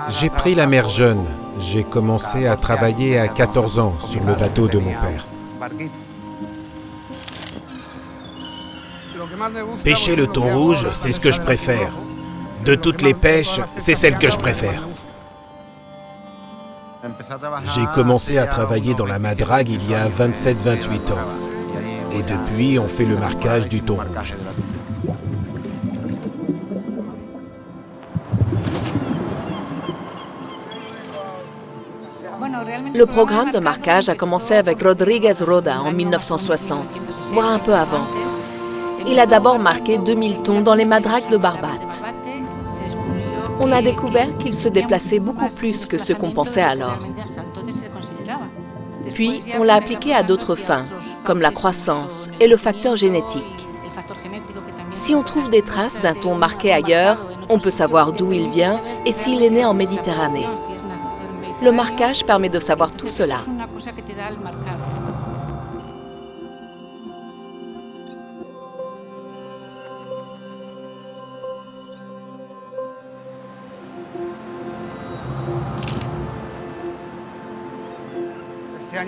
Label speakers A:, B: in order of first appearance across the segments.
A: J'ai pris la mer jeune. J'ai commencé à travailler à 14 ans sur le bateau de mon père.
B: Pêcher le thon rouge, c'est ce que je préfère. De toutes les pêches, c'est celle que je préfère. J'ai commencé à travailler dans la madrague il y a 27-28 ans. Et depuis, on fait le marquage du thon rouge.
C: Le programme de marquage a commencé avec Rodríguez Roda en 1960, voire un peu avant. Il a d'abord marqué 2000 thons dans les madragues de Barbate. On a découvert qu'il se déplaçait beaucoup plus que ce qu'on pensait alors. Puis, on l'a appliqué à d'autres fins, comme la croissance et le facteur génétique. Si on trouve des traces d'un thon marqué ailleurs, on peut savoir d'où il vient et s'il est né en Méditerranée. Le marquage permet de savoir tout cela.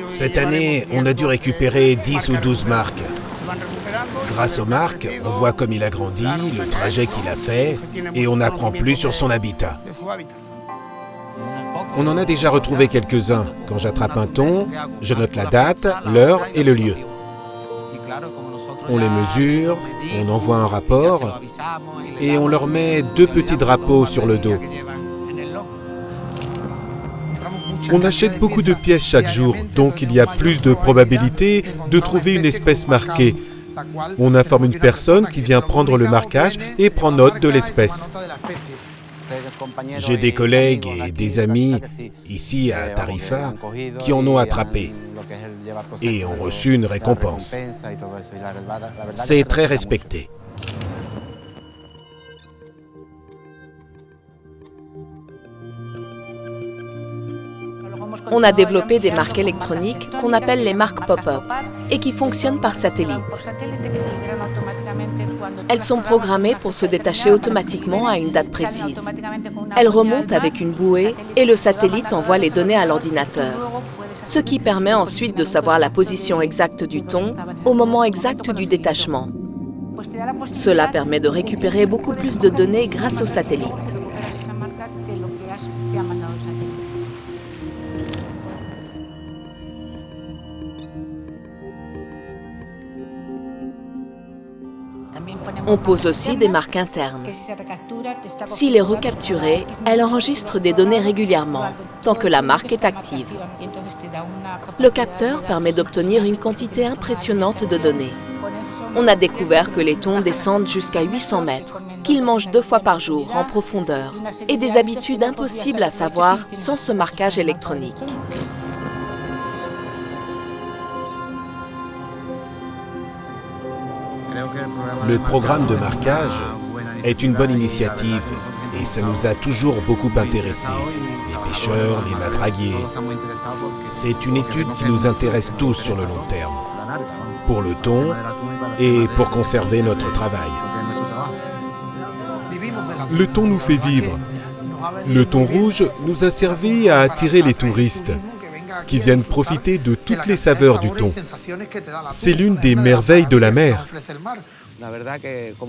B: Cette année, on a dû récupérer 10 ou 12 marques. Grâce aux marques, on voit comme il a grandi, le trajet qu'il a fait, et on apprend plus sur son habitat.
A: On en a déjà retrouvé quelques-uns. Quand j'attrape un thon, je note la date, l'heure et le lieu. On les mesure, on envoie un rapport et on leur met 2 petits drapeaux sur le dos. On achète beaucoup de pièces chaque jour, donc il y a plus de probabilité de trouver une espèce marquée. On informe une personne qui vient prendre le marquage et prend note de l'espèce.
B: J'ai des collègues et des amis ici à Tarifa qui en ont attrapé et ont reçu une récompense. C'est très respecté.
C: On a développé des marques électroniques qu'on appelle les marques pop-up et qui fonctionnent par satellite. Elles sont programmées pour se détacher automatiquement à une date précise. Elles remontent avec une bouée et le satellite envoie les données à l'ordinateur, ce qui permet ensuite de savoir la position exacte du thon au moment exact du détachement. Cela permet de récupérer beaucoup plus de données grâce au satellite. On pose aussi des marques internes. S'il est recapturé, elle enregistre des données régulièrement, tant que la marque est active. Le capteur permet d'obtenir une quantité impressionnante de données. On a découvert que les thons descendent jusqu'à 800 mètres, qu'ils mangent 2 fois par jour en profondeur, et des habitudes impossibles à savoir sans ce marquage électronique.
B: Le programme de marquage est une bonne initiative et ça nous a toujours beaucoup intéressés. Les pêcheurs, les madraguiers. C'est une étude qui nous intéresse tous sur le long terme. Pour le thon et pour conserver notre travail.
A: Le thon nous fait vivre. Le thon rouge nous a servi à attirer les touristes qui viennent profiter de toutes les saveurs du thon. C'est l'une des merveilles de la mer.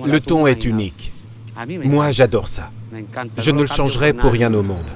B: Le thon est unique. Moi, j'adore ça. Je ne le changerai pour rien au monde.